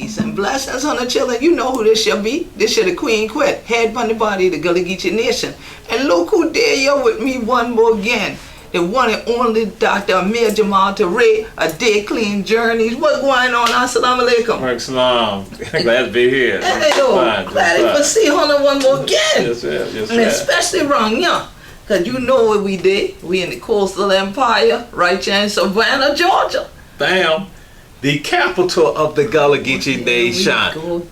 peace and blessings on the children. You know who this shall be. This shall the Queen Quet, head on the body of the Gullah Geechee Nation. And look who there you with me one more again. The one and only Dr. Amir Jamal Toure, A Day Clean Journeys. What's going on? Assalamu alaikum. Salam. Glad to be here. Hey, glad to see Hona one more again. Yes, ma'am. Yes, and especially around young. Because you know what we did. We in the coastal empire, right here in Savannah, Georgia. Bam. The capital of the Gullah Geechee Nation.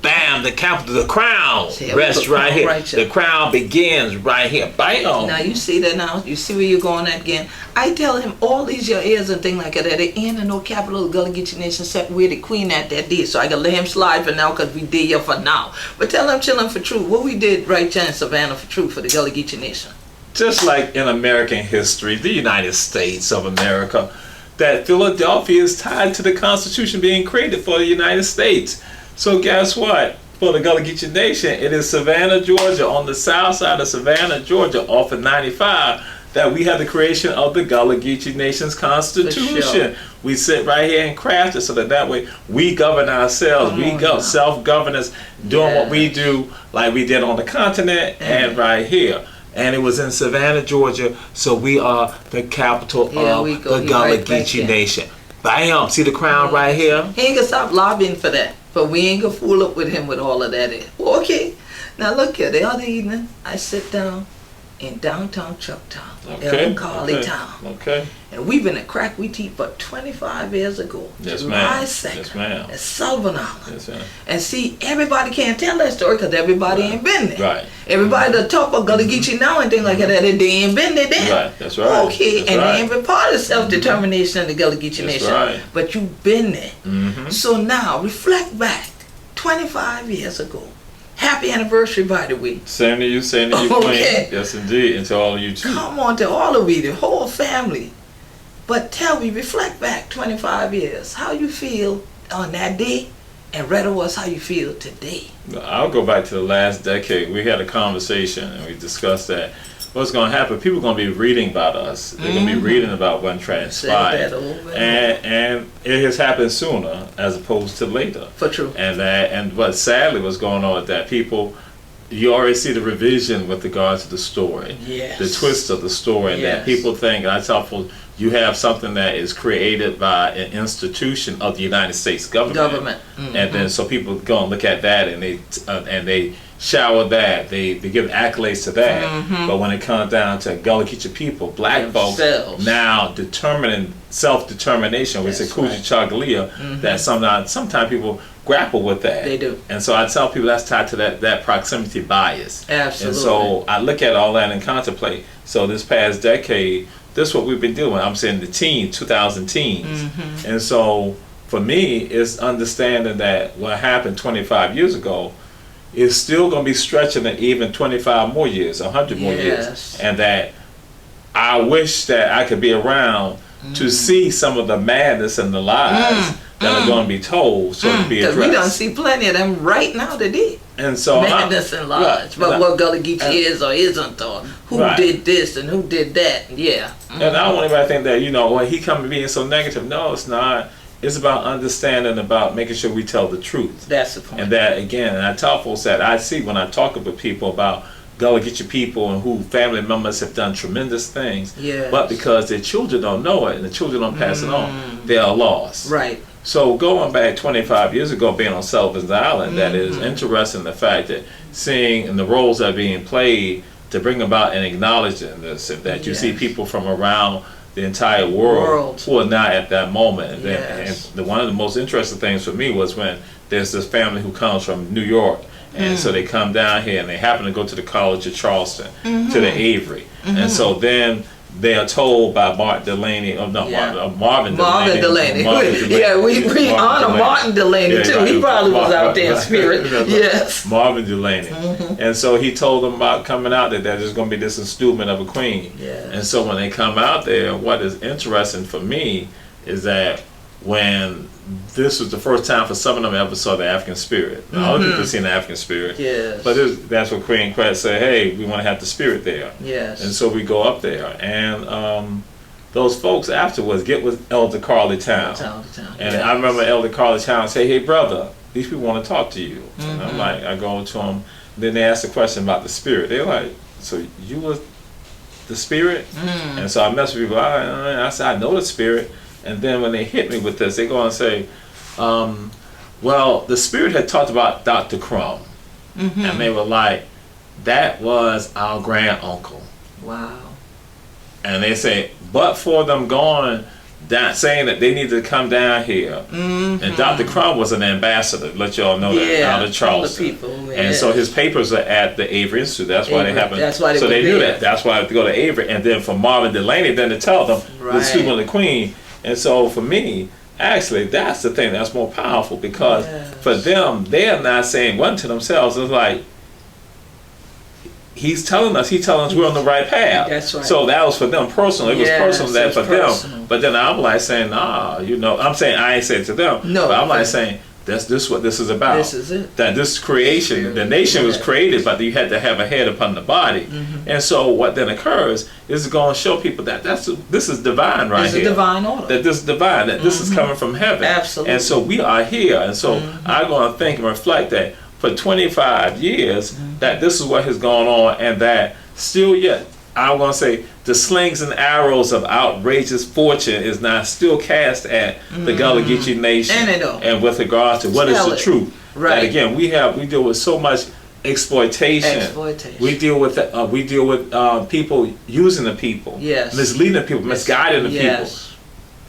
Bam, the capital, the crown rests right here. The crown begins right here. Bam. Now you see that now? You see where you're going at again? I tell him all these your ears and things like that. There ain't no capital of the Gullah Geechee Nation except where the queen at that did. So I can let him slide for now because we did here for now. But tell him chilling for truth. What we did right here in Savannah for truth for the Gullah Geechee Nation. Just like in American history, the United States of America, that Philadelphia is tied to the Constitution being created for the United States. So guess what? For the Gullah Geechee Nation, it is Savannah, Georgia, on the south side of Savannah, Georgia, off of 95, that we have the creation of the Gullah Geechee Nation's Constitution. Sure. We sit right here and craft it so that way we govern ourselves. We go self-governance, doing what we do like we did on the continent and right here. And it was in Savannah, Georgia, so we are the capital of the Gullah Geechee Nation. Bam! See the crown right here? He ain't gonna stop lobbying for that, but we ain't gonna fool up with him with all of that. Okay, now look here, the other evening, I sit down in downtown Chucktown, El Carly Town. Okay. And we've been at Crack We Teet for 25 years ago. Yes, July 2nd. Yes, ma'am. At Sullivan Island. Yes, ma'am. And see, everybody can't tell that story because everybody ain't been there. Right. Everybody that talk about Gullah Geechee now and things like that, they ain't been there then. Right, that's right. Okay, and they ain't been part of self-determination in the Gullah Geechee Nation. Right. But you've been there. So now, reflect back 25 years ago. Happy anniversary, by the way. Same to you, Queen. Yes, indeed, and to all of you too. Come on, to all of you, the whole family. But tell me, reflect back 25 years. How you feel on that day, and rather us how you feel today. I'll go back to the last decade. We had a conversation, and we discussed that. What's going to happen? People are going to be reading about us. They're going to be reading about what transpired, and it has happened sooner as opposed to later. For true. And what sadly was going on is that people, you already see the revision with regards to the story, the twist of the story, and that people think, and I tell folks, you have something that is created by an institution of the United States government. And then so people go and look at that, and they shower that, they give accolades to that. But when it comes down to Gullah Geechee people, black folks, now determining self-determination, we say Kuji that sometimes people grapple with that. They do. And so I tell people that's tied to that proximity bias. Absolutely. And so I look at all that and contemplate. So this past decade, this is what we've been doing. I'm saying the 2000 teens. And so for me, it's understanding that what happened 25 years ago is still going to be stretching it even 25 more years, 100 more years. And that I wish that I could be around to see some of the madness and the lies that are going to be told, so to be addressed. Because we don't see plenty of them right now today. And so madness and lies, but what Gullah Geechee is or isn't, or who did this and who did that. And I don't want anybody to think that, well, he come to being so negative. No, it's not. It's about understanding, about making sure we tell the truth. That's the point. And that, again, and I tell folks that I see when I talk with people about Gullah Geechee people and who family members have done tremendous things, but because their children don't know it and the children don't pass it on, they are lost. Right. So going back 25 years ago, being on Sullivan's Island, that is interesting, the fact that seeing and the roles that are being played to bring about and acknowledging this, and that you see people from around the entire world who are not at that moment. And one of the most interesting things for me was when there's this family who comes from New York, and so they come down here and they happen to go to the College of Charleston, to the Avery. And so then they are told by Marvin Delaney. Marvin Delaney. We honor Martin Delaney too. He probably was out there in spirit. Yes. Marvin Delaney. And so he told them about coming out that there's going to be this installment of a queen. And so when they come out there, what is interesting for me is that when this was the first time for some of them ever saw the African spirit. Now, other people seen the African spirit. But that's what Queen Quet said, hey, we want to have the spirit there. And so we go up there. And those folks afterwards get with Elder Carly Town. And I remember Elder Carly Town say, hey, brother, these people want to talk to you. And I'm like, I go to them. Then they ask the question about the spirit. They're like, so you was the spirit? And so I mess with people. I said, I know the spirit. And then when they hit me with this, they go and say, well, the spirit had talked about Dr. Crumb. And they were like, that was our grand uncle. Wow. And they say, but for them going down, saying that they needed to come down here. And Dr. Crumb was an ambassador, let y'all know that, out of Charleston. People, and so his papers are at the Avery Institute. That's why they happened. That's why they so they there. knew that. That's why I had to go to Avery. And then for Marvin Delaney, then to tell them, the student of the Queen. And so for me, actually, that's the thing that's more powerful, because for them, they're not saying one to themselves. It's like, he's telling us we're on the right path. That's right. So that was for them personal. It was personal that for them. But then I'm like saying, nah, I'm saying, I ain't saying to them. No. But I'm like saying, this is what this is about. This is it. That this creation, the nation was created, but you had to have a head upon the body. And so what then occurs is going to show people that this is divine right here. It's a divine order. That this is divine, that this is coming from heaven. Absolutely. And so we are here. And so I'm going to think and reflect that for 25 years, that this is what has gone on, and that still yet, I'm going to say, the slings and arrows of outrageous fortune is now still cast at the Gullah Geechee Nation. And with regard to what is the truth. Right. That again, we deal with so much exploitation. We deal with people using the people. Yes. Misleading the people, misguiding the people.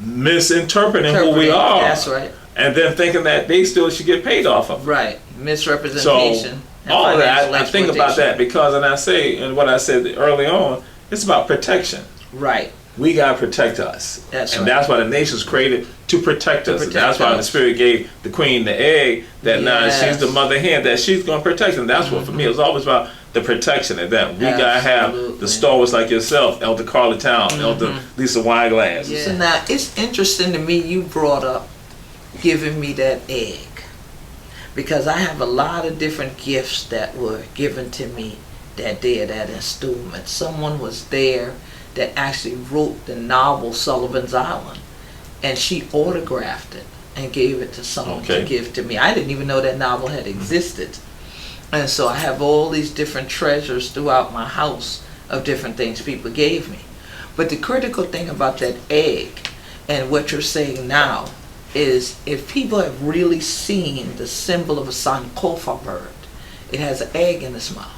Misinterpreting who we are. That's right. And then thinking that they still should get paid off of it. Right. Misrepresentation. So all of that, I think about that because, and I say, and what I said early on, it's about protection. Right. We got to protect us. That's right. And that's why the nation's created to protect us. And that's why the Spirit gave the Queen the egg, that now she's the mother hen, that she's going to protect them. That's what for me, it was always about the protection, and that we got to have the stalwarts like yourself, Elder Carla Town, Elder Lisa Wineglass. Yeah. So now, it's interesting to me you brought up giving me that egg, because I have a lot of different gifts that were given to me that day of that installment. Someone was there that actually wrote the novel Sullivan's Island, and she autographed it and gave it to someone to give to me. I didn't even know that novel had existed. And so I have all these different treasures throughout my house of different things people gave me. But the critical thing about that egg and what you're saying now is, if people have really seen the symbol of a sankofa bird, it has an egg in its mouth.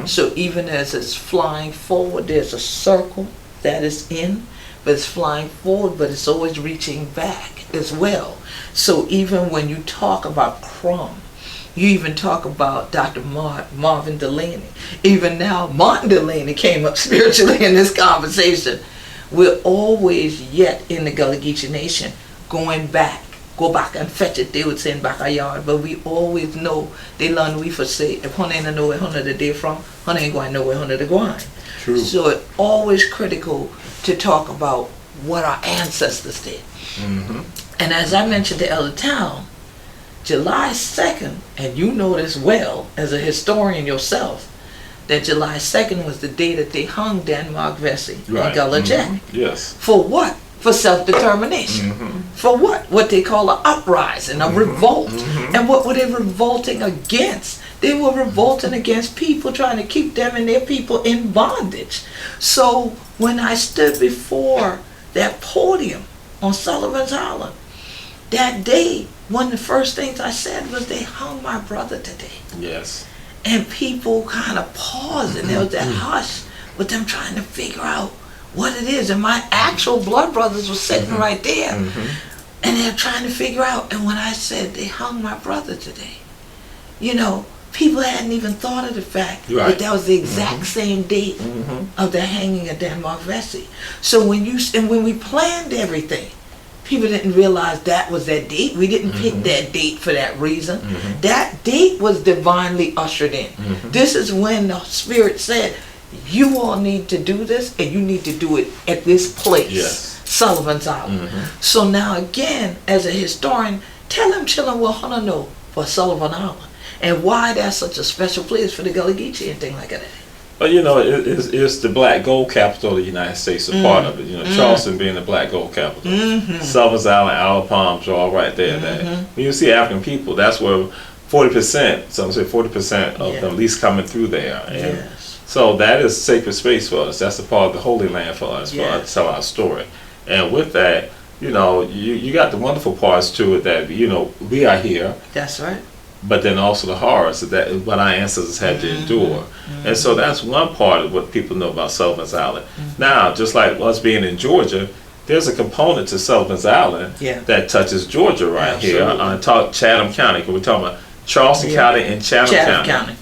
So even as it's flying forward, there's a circle that is in, but it's flying forward, but it's always reaching back as well. So even when you talk about Crumb, you even talk about Dr. Marvin Delaney. Even now, Martin Delaney came up spiritually in this conversation. We're always yet in the Gullah Geechee Nation going back. Go back and fetch it, they would say in backyard, but we always know, they learn we for say, if one ain't know where one they from, one ain't going to know where one they going. True. So it's always critical to talk about what our ancestors did. And as I mentioned to Elder Town, July 2nd, and you know this well as a historian yourself, that July 2nd was the day that they hung Denmark Vesey and Gullah Jack. Yes. For what? For self-determination. For what? What they call an uprising, a revolt. And what were they revolting against? They were revolting against people, trying to keep them and their people in bondage. So when I stood before that podium on Sullivan's Island, that day, one of the first things I said was, they hung my brother today. Yes. And people kind of paused, and there was that hush with them trying to figure out what it is. And my actual blood brothers were sitting right there, and they're trying to figure out. And when I said they hung my brother today, you know, people hadn't even thought of the fact that that was the exact same date of the hanging of Denmark Vesey. So when we planned everything, people didn't realize that was that date. We didn't pick that date for that reason. That date was divinely ushered in. This is when the Spirit said, you all need to do this, and you need to do it at this place, Sullivan's Island. So now again, as a historian, tell them children what Hunter know for Sullivan Island, and why that's such a special place for the Gullah Geechee and thing like that. But you know, it's the black gold capital of the United States, a part of it. You know, Charleston being the black gold capital. Sullivan's Island, Isle of Palms are all right there. When you see African people, that's where 40%, some say 40% of them at least coming through there. And so that is sacred space for us. That's a part of the Holy Land for us, for us to tell our story. And with that, you know, you got the wonderful parts to it that, you know, we are here. That's right. But then also the horrors that what our ancestors had to endure. And so that's one part of what people know about Sullivan's Island. Now, just like us being in Georgia, there's a component to Sullivan's Island that touches Georgia right here. Talk Chatham County, because we're talking about Charleston County and Chatham County.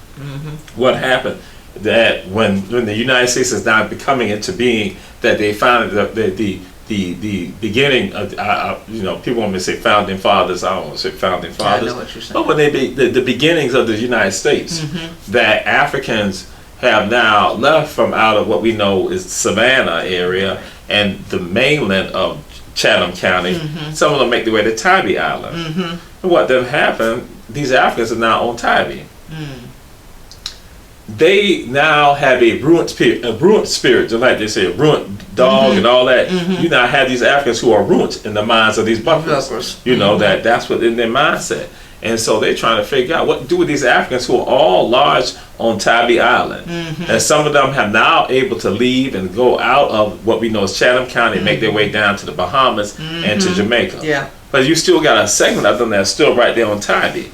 What happened? That when the United States is now becoming into being, that they found the beginning of, you know, people want me to say founding fathers. I don't want to say founding fathers. I know what you're saying. But when they the beginnings of the United States, that Africans have now left from out of what we know is the Savannah area and the mainland of Chatham County. Some of them make their way to Tybee Island. And what then happened? These Africans are now on Tybee. They now have a ruined spirit, just like they say, a ruined dog and all that. You now have these Africans who are ruined in the minds of these buffers. You know, that's what in their mindset. And so they're trying to figure out what to do with these Africans who are all lodged on Tybee Island. And some of them have now able to leave and go out of what we know as Chatham County and make their way down to the Bahamas and to Jamaica. But you still got a segment of them that's still right there on Tybee.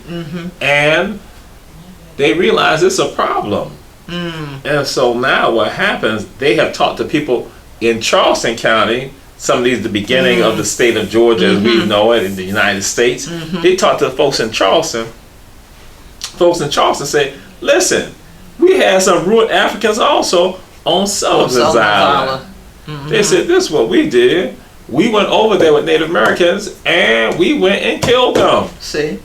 And they realize it's a problem. And so now what happens, they have talked to people in Charleston County, some of these the beginning of the state of Georgia as we know it in the United States. They talked to the folks in Charleston. Folks in Charleston say, listen, we had some ruined Africans also on Sullivan's Island. They said, this is what we did. We went over there with Native Americans and we went and killed them. See?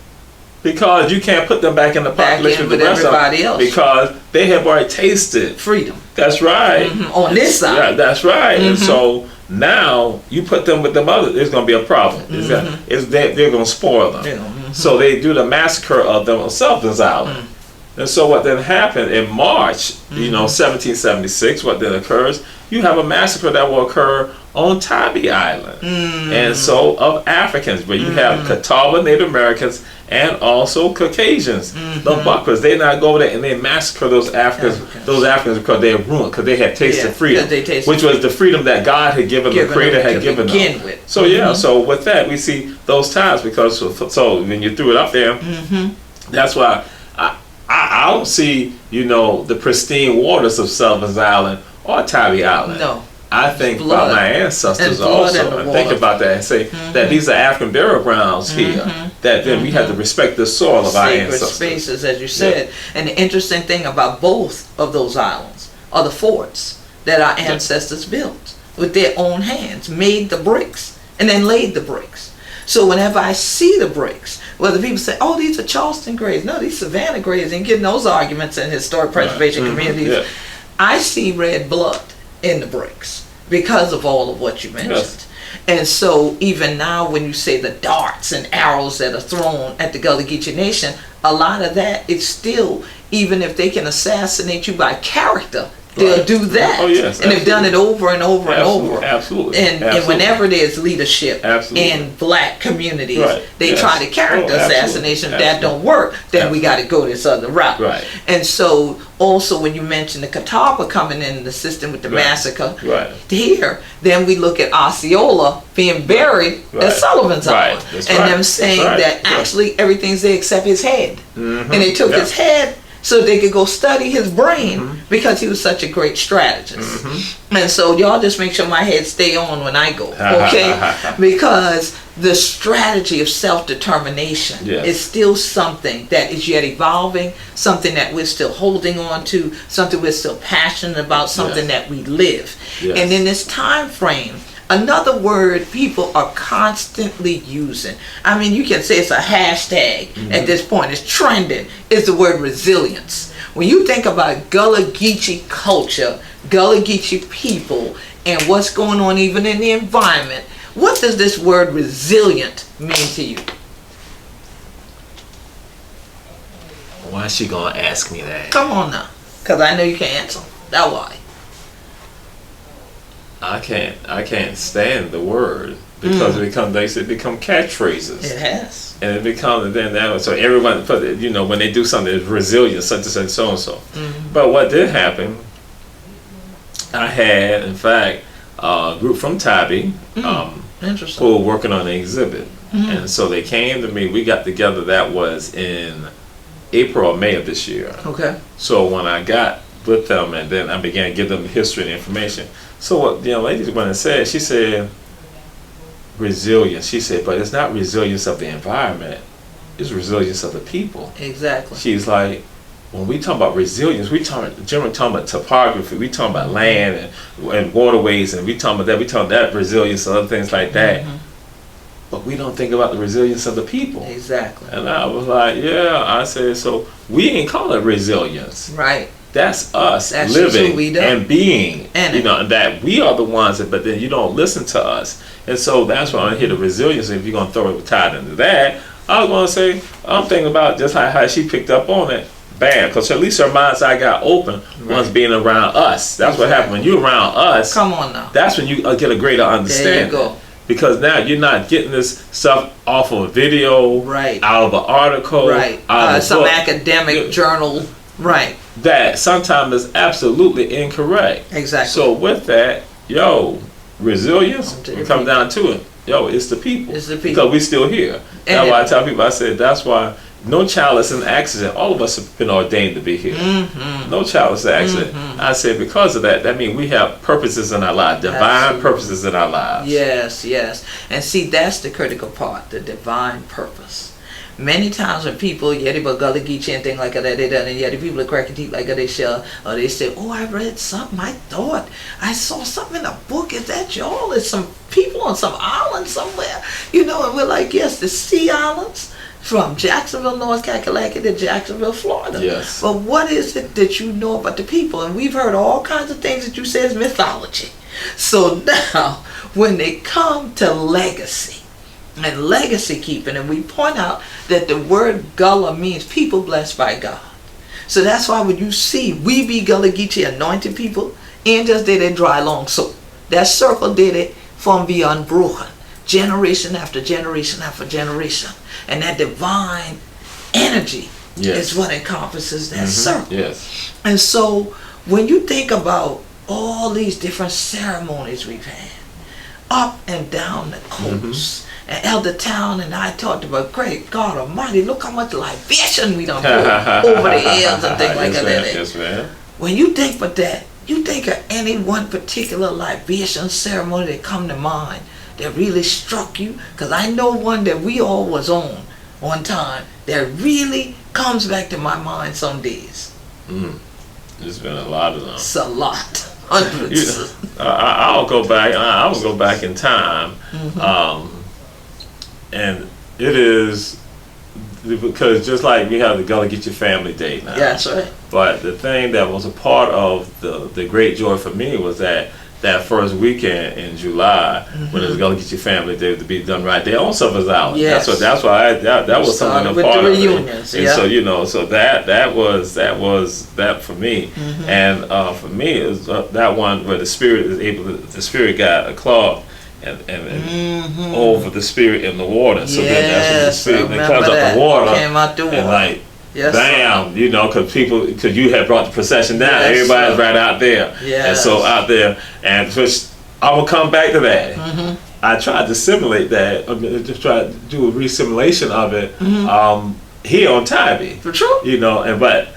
Because you can't put them back in the population with the rest of them, because they have already tasted freedom. That's right. On this side. Yeah, that's right. And so now you put them with them others, there's going to be a problem. They're going to spoil them. So they do the massacre of them on Sullivan's Island. And so what then happened in March, you know, 1776, what then occurs, you have a massacre that will occur on Tybee Island. And so of Africans, where you have Catawba Native Americans and also Caucasians, the buckers, they now go there and they massacre those Africans because they're ruined, because they had tasted freedom, which was the freedom that God had given, the Creator had given them. So so with that we see those times, because so when you threw it up there, that's why I don't see, you know, the pristine waters of Sullivan's Island or Tybee Island. No. I think about my ancestors also, and think about that and say that these are African burial grounds here, that then we have to respect the soil of our ancestors. Sacred spaces, as you said. And the interesting thing about both of those islands are the forts that our ancestors built with their own hands, made the bricks, and then laid the bricks. So whenever I see the bricks, whether people say, oh, these are Charleston graves, no, these Savannah graves, and getting those arguments in historic preservation communities, I see red blood in the bricks because of all of what you mentioned. And so even now when you say the darts and arrows that are thrown at the Gullah Geechee Nation, a lot of that is still, even if they can assassinate you by character, they'll do that. And they've done it over and over and over. And whenever there's leadership in black communities, they try to character assassination. If that don't work, then we got to go this other route. And so also when you mention the Catawba coming in the system with the massacre here, then we look at Osceola being buried at Sullivan's Island, and them saying that actually everything's there except his head. And they took his head so they could go study his brain, because he was such a great strategist. And so y'all just make sure my head stay on when I go, okay? Because the strategy of self-determination is still something that is yet evolving, something that we're still holding on to, something we're still passionate about, something that we live. And in this time frame, another word people are constantly using, I mean, you can say it's a hashtag at this point, it's trending, is the word resilience. When you think about Gullah Geechee culture, Gullah Geechee people, and what's going on even in the environment, what does this word resilient mean to you? Why is she gonna ask me that? Come on now, because I know you can answer. That why? I can't stand the word because it become catchphrases. It has. And it becomes then that so everyone when they do something it's resilient such and such so and so. But what did happen? I had in fact a group from Tabi who were working on an exhibit, and so they came to me. We got together. That was in April or May of this year. Okay. So when I got with them, and then I began to give them the history and the information. So what the young lady when I said, she said resilience. She said, but it's not resilience of the environment, it's resilience of the people. Exactly. She's like, when we talk about resilience, generally talking about topography, we talking about land and waterways, and we talking about that resilience and other things like that. But we don't think about the resilience of the people. Exactly. And I was like, yeah. I said, so we ain't call it resilience. Right. That's us That's living who we do. and being, And and that we are the ones that, but then you don't listen to us. And so that's why I hear the resilience. If you're going to throw it tied into that, I was going to say, I'm thinking about just how she picked up on it. Bam, because at least her mind's eye got open once being around us. That's what happened. When you're around us, come on now. That's when you get a greater understanding. There you go. Because now you're not getting this stuff off of a video, out of an article, out of some academic journal, that sometimes is absolutely incorrect. Exactly. So with that, resilience, it comes down to it. It's the people. It's the people. Because we still here. That's why I tell people, I said, that's why no child is an accident. All of us have been ordained to be here. No child is an accident. I said because of that means we have purposes in our lives, divine purposes in our lives. Yes, yes. And see, that's the critical part, the divine purpose. Many times when people, yeddi, Gullah, Geechee, and things like that, they done, and yeddi, people are cracking teeth like they shall, or they say, oh, I read something, I thought, I saw something in a book, is that y'all? It's some people on some island somewhere, and we're like, yes, the Sea Islands, from Jacksonville, North Carolina to Jacksonville, Florida. Yes. But what is it that you know about the people? And we've heard all kinds of things that you say is mythology. So now, when they come to legacy, and legacy keeping, and we point out that the word Gullah means people blessed by God. So that's why when you see we be Gullah Geechee anointed people, angels did it dry long so. That circle did it from beyond broken, generation after generation after generation. And that divine energy is what encompasses that circle. Yes. And so when you think about all these different ceremonies we've had, up and down the coast, and Elder Town and I talked about, great God Almighty, look how much libation we done pour over the hills and things like that. Yes, man. When you think about that, you think of any one particular libation ceremony that come to mind that really struck you? Because I know one that we all was on one time that really comes back to my mind some days. There's been a lot of them. It's a lot. Hundreds. I'll go back. I will go back in time. And it is because just like we have the Gullah Geechee Family Day now. That's right. But the thing that was a part of the great joy for me was that first weekend in July when it was Gullah Geechee Family Day to be done right there on Suffers Island. Yes. That's why that was something a part of it. And so that was that for me. And for me it was that one where the spirit got a claw and over the spirit in the water. So then that's when the spirit comes up the water. Came out the water. And like Yes, bam, because you had brought the procession down. Yes, everybody's right out there. Yes. And so out there, and first, I will come back to that. I tried to simulate that, just try to do a re-simulation of it here on Tybee. For sure. But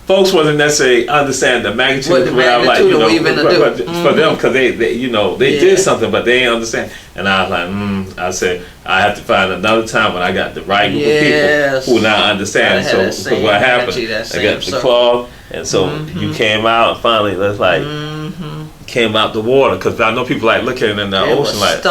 folks wasn't necessarily understand the magnitude What the of what I was like, magnitude for them, because they did something, but they didn't understand. And I was like, I said, I have to find another time when I got the right group of people who now understand. So what happened? I got the cloth, and so you came out, and finally, that's like, came out the water, because I know people like looking in the ocean like,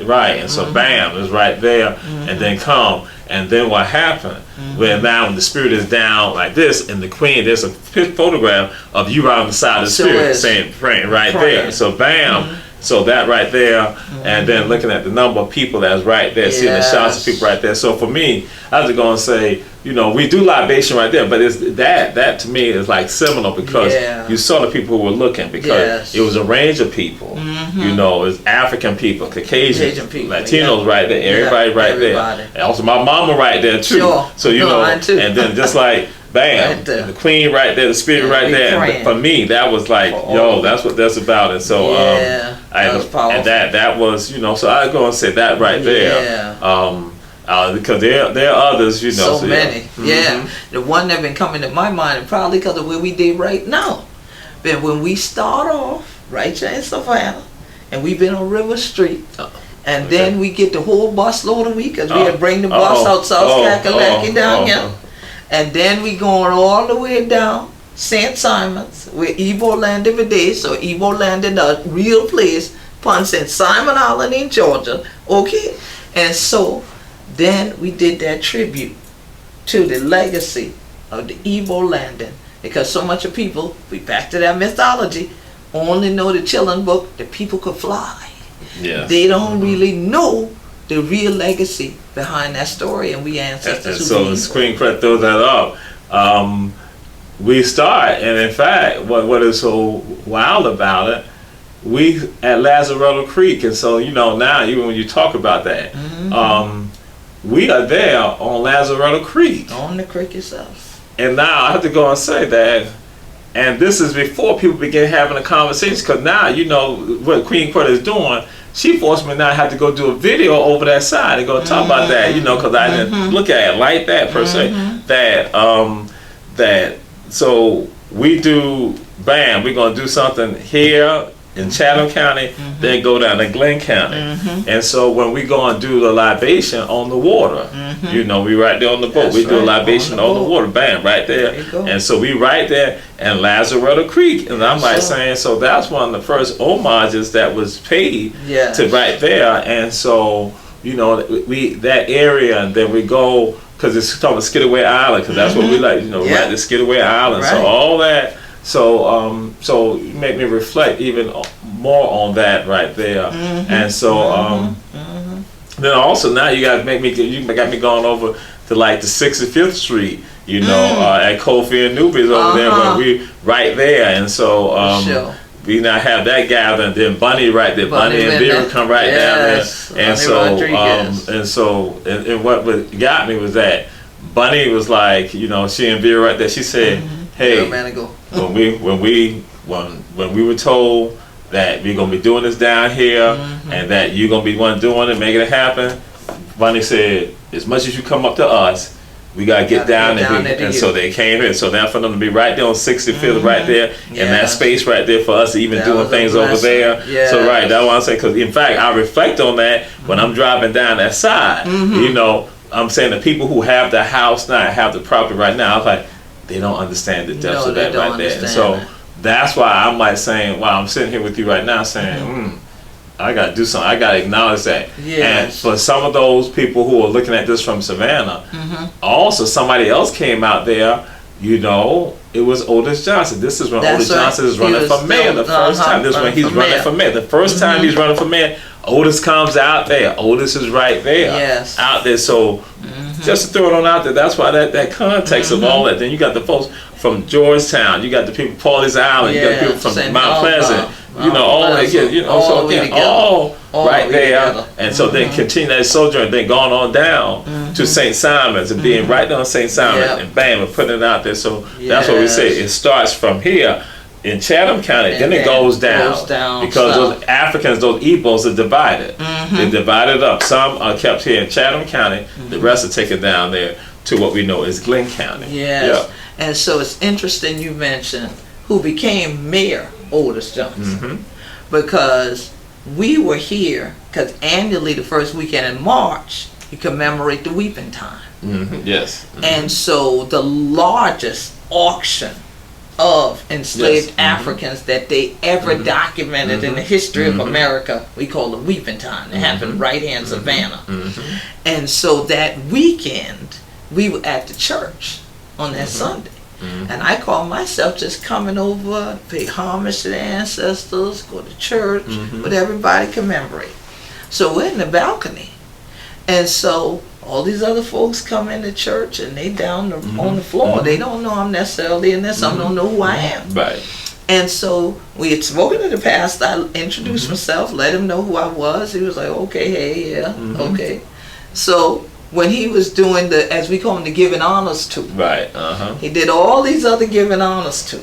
right, and so bam, it's right there, and then come. And then what happened, when now when the spirit is down like this, and the queen, there's a photograph of you right on the side of the spirit, saying, praying right there. So bam, So that right there, and then looking at the number of people that's right there, seeing the shots of people right there. So for me, I was going to say, you know, we do libation right there, but it's that to me is like seminal because you saw the people who were looking because it was a range of people. You know, it's African people, Caucasian people, Latinos right there, everybody right there. And also my mama right there too. Sure. So you know, and then just like bam, the queen right there, the spirit right there. And for me, that was like, yo, that's what that's about. And so that was powerful. And that was, you know, so I go and say that right there. Because there are others, you know. So many. The one that been coming to my mind, and probably because of where we did right now. But when we start off right here in Savannah, and we've been on River Street, and then we get the whole bus load of week, because we had to bring the bus out South Kakalaki down here. And then we going all the way down St. Simon's, where Evo landed today. So Evo landed a real place upon St. Simon Island in Georgia. Okay? And so then we did that tribute to the legacy of the Evo landing. Because so much of people, we back to that mythology, only know the children book that people could fly. They don't really know the real legacy behind that story, and we ancestors. And so as Queen Quet throws that up, we start, and in fact, what is so wild about it, we at Lazaretto Creek, and so you know now even when you talk about that, we are there on Lazaretto Creek, on the creek itself. And now I have to go and say that. And this is before people begin having a conversation, because now you know what Queen Quet is doing. She forced me now to have to go do a video over that side and go talk about that, you know, because I didn't look at it like that per se. So we do, bam, we're going to do something here in Chatham County, then go down to Glenn County. And so when we go and do the libation on the water, you know, we right there on the boat. We do a libation on the water, bam, right there. And so we right there in Lazaretto Creek. And I'm like saying, so that's one of the first homages that was paid to right there. And so, you know, we that area, and then we go, because it's talking about Skidaway Island, because that's what we like, you know, right, the Skidaway Island. So all that. So you make me reflect even more on that right there, and so then also now you got me going over to like the 65th Street, you know, at Kofi and Newby's over there, where we right there, and so we now have that gathering. Then Bunny right there, Bunny and Vera come right down there, and what got me was that Bunny was like, you know, she and Vera right there. She said, "Hey, when we were told that we're gonna be doing this down here, and that you're gonna be one doing it, making it happen," Bunny said, "As much as you come up to us, we gotta get down there." And so they came here. So now for them to be right there on 65th, right there, in that space right there for us, even doing things over there. So right, that's what I'm saying. Because in fact, I reflect on that when I'm driving down that side. You know, I'm saying the people who have the house now, have the property right now, I was like, they don't understand the depths of that right there. And so that's why I'm like saying, while I'm sitting here with you right now saying, I got to do something. I got to acknowledge that. And for some of those people who are looking at this from Savannah, also somebody else came out there, you know, it was Otis Johnson. This is when Otis Johnson is running for mayor the first time. This is when he's running for mayor. The first time he's running for mayor, Otis comes out there. Otis is right there, out there. So just to throw it on out there, that's why that context of all that. Then you got the folks from Georgetown, you got the people from Pawleys Island, you got people from Mount Pleasant, you know, all that, you know, so again, all right there. And so then continue that sojourn, then going on down to St. Simon's and being right down St. Simon's and bam, and putting it out there. So that's what we say. It starts from here in Chatham County, then it goes down because those Africans, those Igbos are divided. They're divided up. Some are kept here in Chatham County. The rest are taken down there to what we know is Glenn County. And so it's interesting you mentioned who became Mayor Otis Johnson, because we were here because annually the first weekend in March you commemorate the Weeping Time. And so the largest auction of enslaved Africans that they ever documented in the history of America, we call the Weeping Time. It happened right here in Savannah. And so that weekend we were at the church on that Sunday. And I call myself just coming over, pay homage to the ancestors, go to church, with everybody commemorate. So we're in the balcony. And so all these other folks come into church and they down on the floor. They don't know I'm necessarily in there. Some don't know who I am. Right. And so we had spoken to the pastor. I introduced myself, let him know who I was. He was like, okay, hey, yeah, okay. So when he was doing the, as we call them, the giving honors to, Right. he did all these other giving honors to.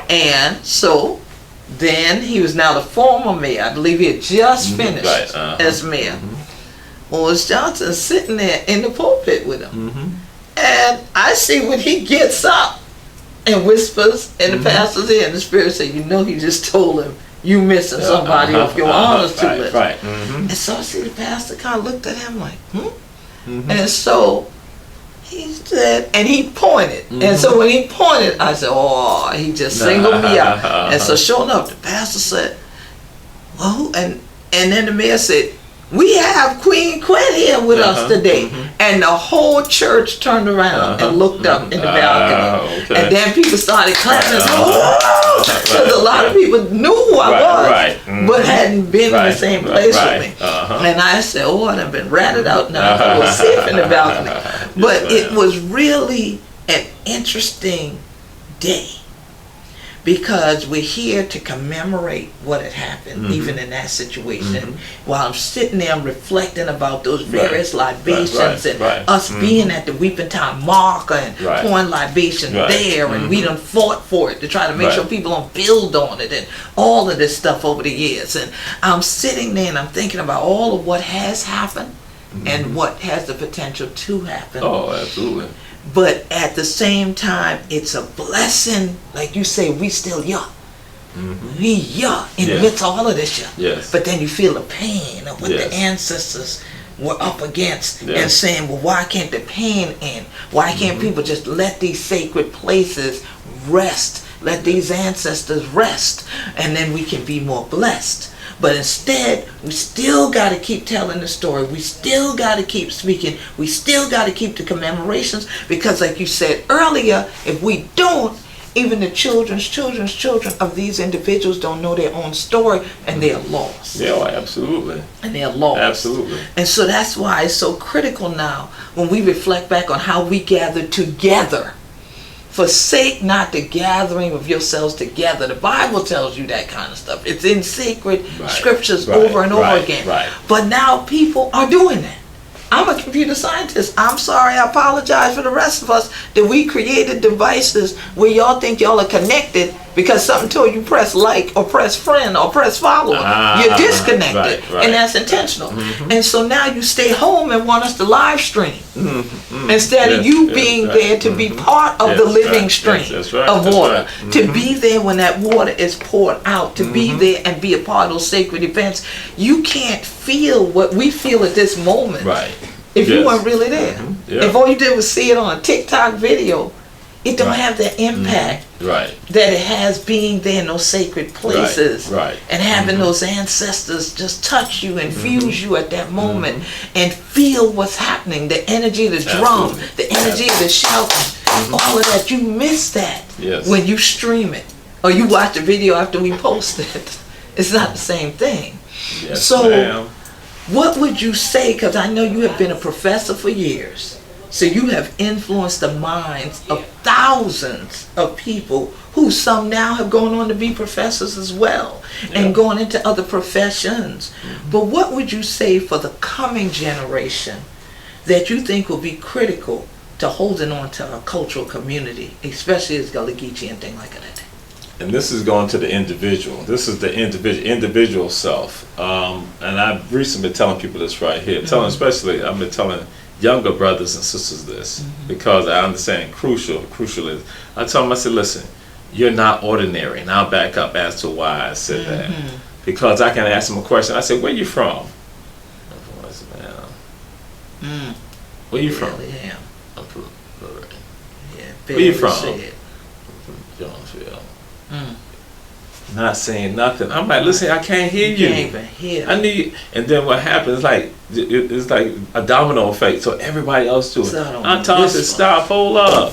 And so then he was now the former mayor. I believe he had just finished as mayor. Well, was Johnson sitting there in the pulpit with him. And I see when he gets up and whispers in the pastor's ear, and the spirit said, you know, he just told him, you missing somebody off your honors to list. Right. And so I see the pastor kind of looked at him like, And so he said, and he pointed. And so when he pointed, I said, oh, he just singled me out. And so sure enough, the pastor said, well, and then the mayor said, we have Queen Quet here with us today. And the whole church turned around and looked up in the balcony. And then people started clapping. Because a lot of people knew who I was, but hadn't been in the same place with me. And I said, oh, I've been ratted out now. I was safe in the balcony. But it was really an interesting day. Because we're here to commemorate what had happened, even in that situation. While I'm sitting there, I'm reflecting about those various libations and us being at the Weeping Time marker and pouring libation there, and we done fought for it to try to make sure people don't build on it and all of this stuff over the years. And I'm sitting there and I'm thinking about all of what has happened and what has the potential to happen. Oh, absolutely. But at the same time, it's a blessing. Like you say, we still young. We young in the midst of all of this young. Yes. But then you feel the pain of what the ancestors were up against and saying, well, why can't the pain end? Why can't people just let these sacred places rest? Let these ancestors rest. And then we can be more blessed. But instead, we still got to keep telling the story. We still got to keep speaking. We still got to keep the commemorations. Because like you said earlier, if we don't, even the children's of these individuals don't know their own story, and they're lost. Yeah, absolutely. And they're lost. Absolutely. And so that's why it's so critical now when we reflect back on how we gathered together. Forsake not the gathering of yourselves together. The Bible tells you that kind of stuff. It's in sacred scriptures over and over again. But now people are doing that. I'm a computer scientist. I'm sorry, I apologize for the rest of us that we created devices where y'all think y'all are connected because something told you press like or press friend or press follow. You're disconnected, and that's intentional. And so now you stay home and want us to live stream instead of you being there to be part of the living stream of water, to be there when that water is poured out, to be there and be a part of those sacred events. You can't feel what we feel at this moment if you weren't really there. If all you did was see it on a TikTok video, it don't have that impact that it has being there in those sacred places and having those ancestors just touch you and fuse you at that moment and feel what's happening, the energy of the drum, the energy of the shouting, all of that. You miss that when you stream it or you watch the video after we post it. It's not the same thing. What would you say, because I know you have been a professor for years, so you have influenced the minds of thousands of people who some now have gone on to be professors as well and going into other professions. But what would you say for the coming generation that you think will be critical to holding on to our cultural community, especially as Gullah Geechee and things like that? And this is going to the individual. This is the individual self. And I've recently been telling people this right here. I've been telling younger brothers and sisters this because I understand crucial is, I tell them, I said, listen, you're not ordinary. And I'll back up as to why I said that. Because I can ask them a question. I said, where you from? I said, man, where you from? I'm from where you from? I'm from Jonesville. Not saying nothing. I'm like, listen, I can't hear you. Can't even hear. I need. And then what happens? It's like a domino effect. So everybody else do it. I'm telling you, stop, hold up.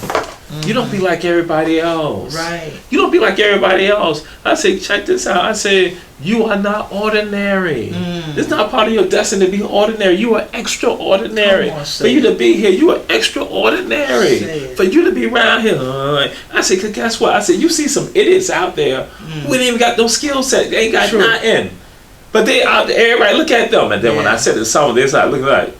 You don't be like everybody else. Right. You don't be like everybody else. I say, check this out. I say, you are not ordinary. It's not part of your destiny to be ordinary. You are extraordinary. Come on, For you to be here, you are extraordinary. For you to be around here, I say, cause guess what? I said, you see some idiots out there who ain't even got no skill set. They ain't got nothing. But they out there, everybody look at them. And then when I said to someone, they start looking like,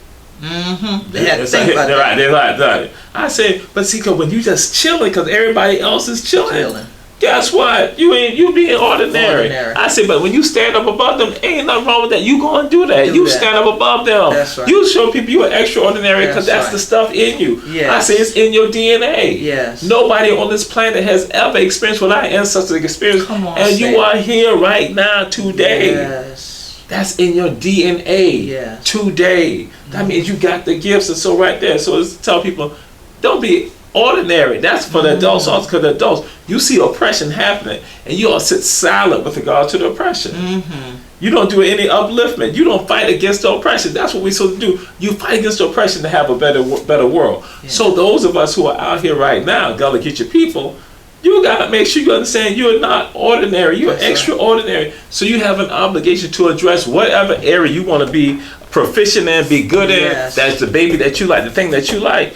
they had to think about that. They're like, I say, but see, cause when you just chilling, cause everybody else is chilling. Guess what? You being ordinary. I say, but when you stand up above them, ain't nothing wrong with that. You go and do that. You stand up above them. That's right. You show people you are extraordinary because that's the stuff in you. I say it's in your DNA. Yes. Nobody on this planet has ever experienced what our ancestors experienced. Come on, and you are here right now today. Yes. That's in your DNA today. That means you got the gifts, and so right there. So it's to tell people, don't be ordinary. That's for the adults also, because the adults, you see oppression happening and you all sit silent with regard to the oppression. You don't do any upliftment. You don't fight against the oppression. That's what we're supposed to do. You fight against the oppression to have a better world. So those of us who are out here right now, Gullah Geechee people, you got to make sure you understand you're not ordinary. You're extraordinary. So you have an obligation to address whatever area you want to be proficient in, be good in. That's the baby that you like, the thing that you like.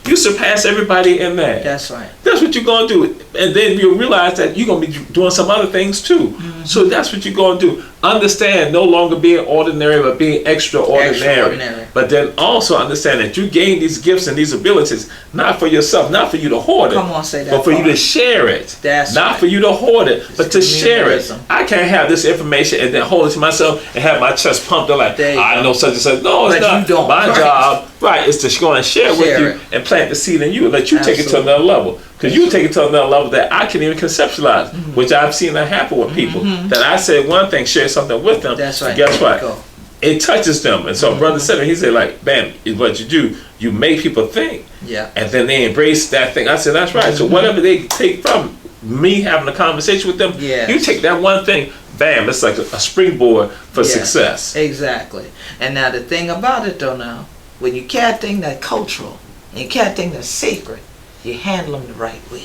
You surpass everybody in that. That's right. That's what you're going to do. And then you'll realize that you're going to be doing some other things too. So that's what you're going to do. Understand no longer being ordinary, but being extraordinary. But then also understand that you gain these gifts and these abilities, not for yourself, not for you to hoard it. Come on, say that. But for you to share it. That's not for you to hoard it, but to share it. I can't have this information and then hold it to myself and have my chest pumped up like, I know such and such. No, it's not. You don't. My job, is to go and share with you and plant the seed in you and let you take it to another level. Because you take it to another level that I can even conceptualize, which I've seen that happen with people. That I said one thing, share something with them. That's right. Guess what? It touches them. And so brother said, he said like, bam, what you do, you make people think. And then they embrace that thing. I said, that's right. So whatever they take from me having a conversation with them, you take that one thing, bam, it's like a springboard for success. Exactly. And now the thing about it though now, when you can't think that cultural, and you can't think that sacred, you handle them the right way.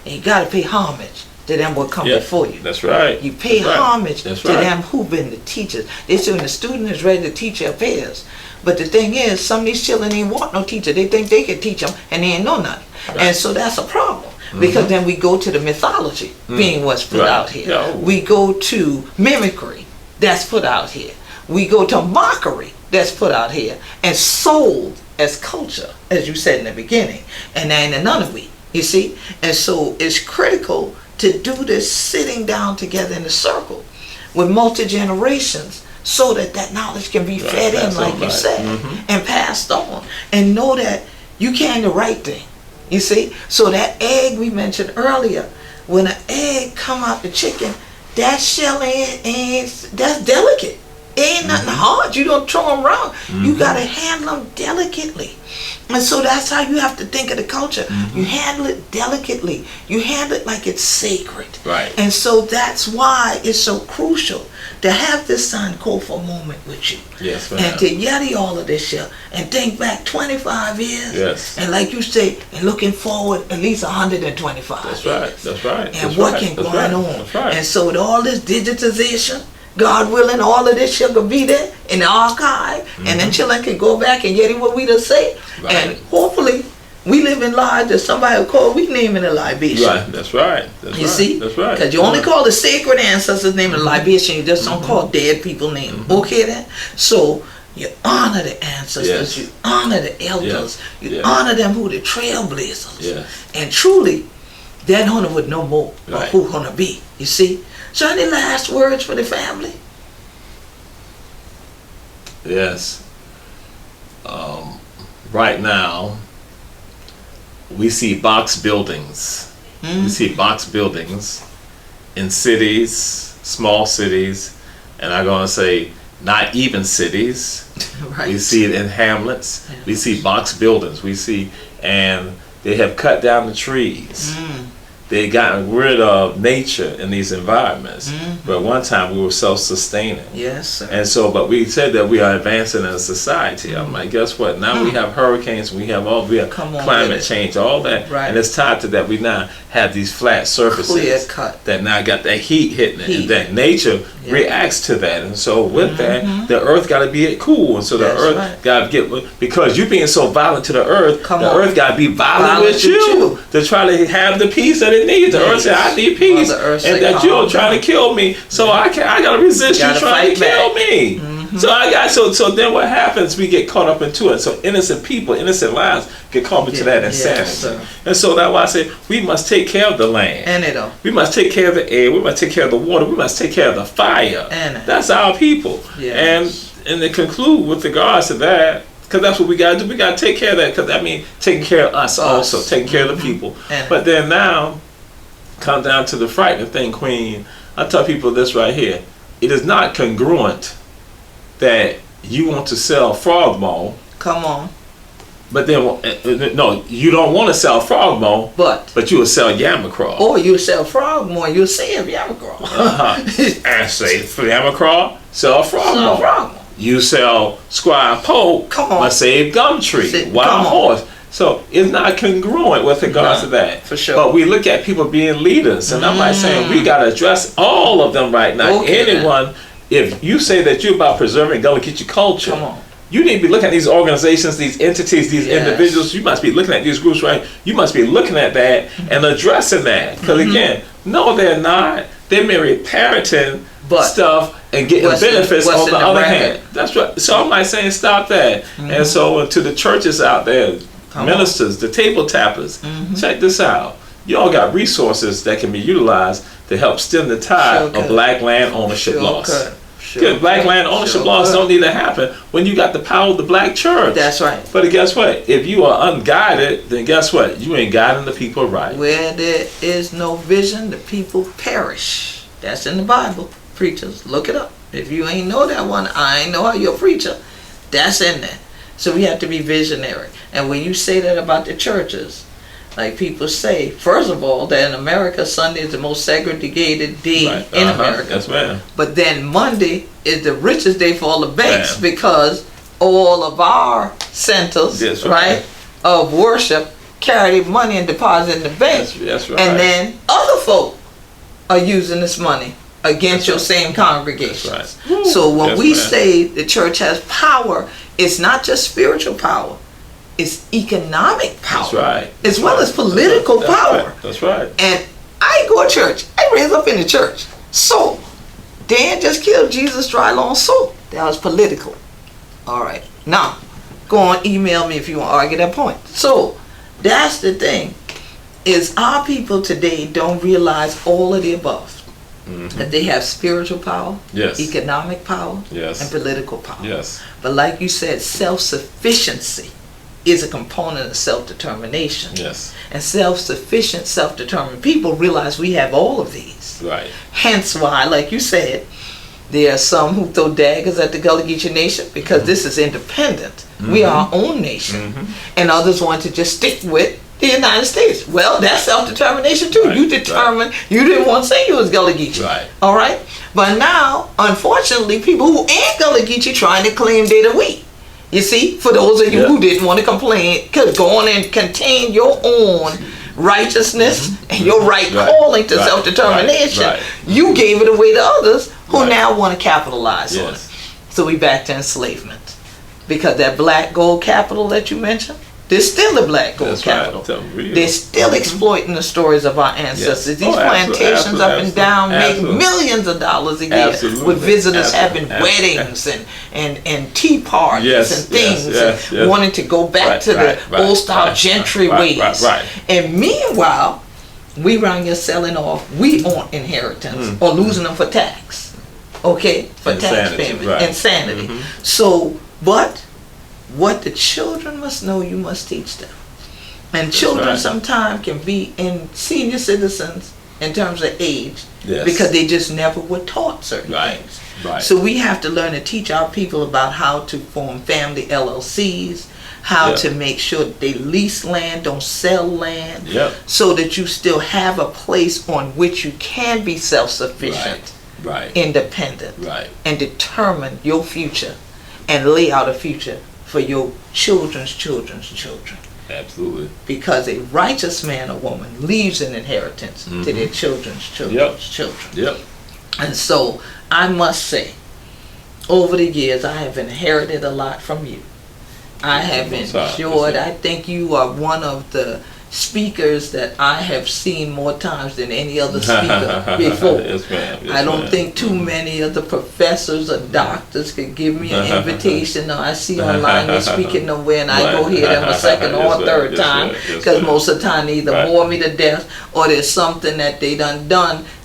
And you got to pay homage to them what come before you. That's right. You pay homage to them who been the teachers. They say when the student is ready to teach their peers. But the thing is, some of these children ain't want no teacher. They think they can teach them and they ain't know nothing. And so that's a problem. Because then we go to the mythology being what's put out here. We go to mimicry that's put out here. We go to mockery that's put out here and sold as culture, as you said in the beginning, and then none of we, you see. And so it's critical to do this sitting down together in a circle with multi-generations so that that knowledge can be fed in, like you said, and passed on, and know that you can the right thing, you see. So that egg we mentioned earlier, when an egg come out the chicken, that shell ain't that's delicate. Ain't nothing hard. You don't throw them around. You got to handle them delicately. And so that's how you have to think of the culture. You handle it delicately. You handle it like it's sacred. And so that's why it's so crucial to have this Sankofa moment with you. And to yeddi all of this shit and think back 25 years. And like you say, and looking forward at least 125 years. That's right. And what can go on. And so with all this digitization, God willing, all of this shit will be there in the archive, and then children can go back and yeddi what we just say. And hopefully, we live in lives that somebody will call, we naming a libation. That's right. You see? That's right. Because you only call the sacred ancestors name a libation, you just don't call dead people name. Okay then? So, you honor the ancestors, you honor the elders, you honor them who the trailblazers. And truly, that honor would know more of who gonna be, you see? So any last words for the family? Yes. Right now, we see box buildings. We see box buildings in cities, small cities, and I'm going to say not even cities. We see it in hamlets. We see box buildings. We see, and they have cut down the trees. they gotten rid of nature in these environments. But at one time we were self-sustaining. Yes, sir. And so, but we said that we are advancing as a society. I'm like, guess what? Now we have hurricanes, we have climate change, all that, Right. and it's tied to that. We now have these flat surfaces Clear cut. that now got that heat hitting it, and that nature reacts to that. And so with that, the earth got to be cool, and so the That's earth right. got to get, because you being so violent to the earth, the earth got to be violent with you to try to have the peace that it needs. The earth said, I need peace, and that you're trying to kill me, so I got to resist you trying to kill me. So then what happens? We get caught up into it. So innocent people, innocent lives get caught into that insanity. And so that's why I say we must take care of the land. And we must take care of the air. We must take care of the water. We must take care of the fire. That's our people. Yes. And to conclude with regards to that, because that's what we got to do. We got to take care of that, because that means taking care of us also, taking care of the people. But then now, come down to the frightening thing, Queen. I tell people this right here. It is not congruent that you want to sell frog mold. Come on. But then, no, you don't want to sell frog mold, but you will sell yamacraw. Or you sell frog mold, you'll save yamacraw. And say yamacraw, sell frog mold. You sell squire poke, but save gum tree, wild horse. So it's not congruent with regards to that. For sure. But we look at people being leaders, and I'm like saying we got to address all of them right now. Anyone, if you say that you're about preserving Gullah Geechee culture, you need to be looking at these organizations, these entities, these individuals. You must be looking at these groups, right? You must be looking at that and addressing that. Because again, no, they're not. They may be parroting stuff and getting benefits on the other hand. That's right. So I'm like saying, stop that. And so to the churches out there, ministers, the table tappers, check this out. You all got resources that can be utilized to help stem the tide of black land ownership loss. Black land ownership laws don't need to happen when you got the power of the black church. That's right. But guess what? If you are unguided, then guess what? You ain't guiding the people right. Where there is no vision, the people perish. That's in the Bible. Preachers, look it up. If you ain't know that one, I ain't know how you're a preacher. That's in there. So we have to be visionary. And when you say that about the churches, like people say, first of all, that in America, Sunday is the most segregated day in America. Yes, ma'am. But then Monday is the richest day for all the banks because all of our centers, of worship carry their money and deposit in the bank. That's right. And then other folk are using this money against your same congregations. That's right. So when we say the church has power, it's not just spiritual power. It's economic power. That's right. As well as political power. That's right. And I go to church. I raised up in the church. So, Dan just killed Jesus dry long soap. That was political. All right. Now, go on, email me if you want to argue that point. So, that's the thing. Is our people today don't realize all of the above. That they have spiritual power, economic power, and political power. Yes. But like you said, self-sufficiency is a component of self-determination. Yes. And self-sufficient, self-determined people realize we have all of these. Right. Hence why, like you said, there are some who throw daggers at the Gullah Geechee Nation because this is independent. We are our own nation. And others want to just stick with the United States. Well, that's self-determination too. You determined you didn't want to say you was Gullah Geechee. All right? But now, unfortunately, people who ain't Gullah Geechee trying to claim they the we. You see, for those of you who didn't want to complain, could go on and contain your own righteousness and your calling to self-determination. You gave it away to others who now want to capitalize on it. So we back to enslavement. Because that black gold capital that you mentioned, there's still a black gold capital. They're still exploiting the stories of our ancestors. These plantations up and down make millions of dollars a year with visitors having weddings and tea parties and things and wanting to go back to the old style gentry ways. And meanwhile, we around here selling off we own inheritance or losing them for tax. Okay? For tax payment. Insanity. So, but what the children must know, you must teach them. And children sometimes can be in senior citizens in terms of age because they just never were taught certain things. Right. So we have to learn to teach our people about how to form family LLCs, how to make sure that they lease land, don't sell land, so that you still have a place on which you can be self-sufficient, independent, and determine your future and lay out a future for your children's children's children. Absolutely. Because a righteous man or woman leaves an inheritance to their children's children's children. And so I must say, over the years, I have inherited a lot from you. I have enjoyed. I think you are one of the speakers that I have seen more times than any other speaker before. I don't think too many of the professors or doctors could give me an invitation. Or I see online they're speaking nowhere, and I go hear them a second or third time, because most of the time they either bore me to death or there's something that they done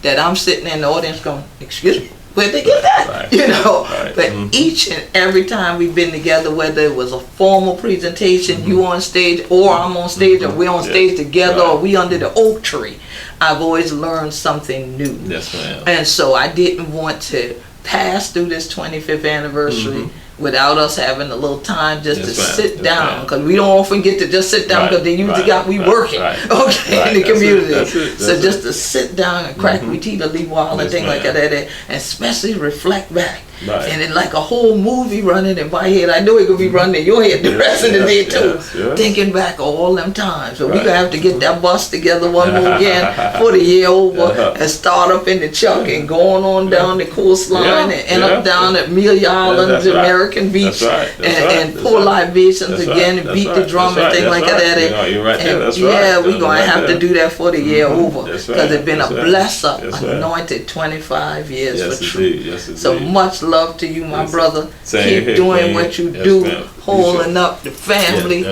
that I'm sitting in the audience going, excuse me, where'd they get that? You know, but each and every time we've been together, whether it was a formal presentation, you on stage, or I'm on stage, or we're on stage together, or we under the oak tree, I've always learned something new. Yes, ma'am. And so I didn't want to pass through this 25th anniversary without us having a little time just to sit down, because we don't often get to just sit down, because they usually got we working in the community. So just to sit down and crack we teet or leave while and things like that, and especially reflect back. And then like a whole movie running in my head. I know it could be running in your head the rest of the day too. Thinking back all them times. So we're going to have to get that bus together one more again for the year over, and start up in the Chuck and going on down the coastline and end up down at Amelia Island, American Beach, and pour libations again and beat the drum and things like that. And we're going to have to do that for the year over, because it's been a blessed, anointed 25 years for truth. So much love to you, my brother. Keep doing what you do, holding up the family,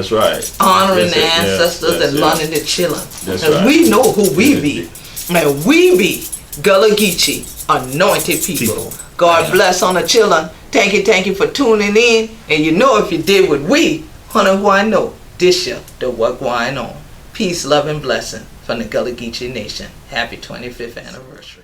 honoring the ancestors, and learning the children. Because we know who we be. And we be Gullah Geechee, anointed people. God bless on the children. Thank you for tuning in. And you know, if you did what we, I know, this year, the what going on. Peace, love, and blessing from the Gullah Geechee Nation. Happy 25th anniversary.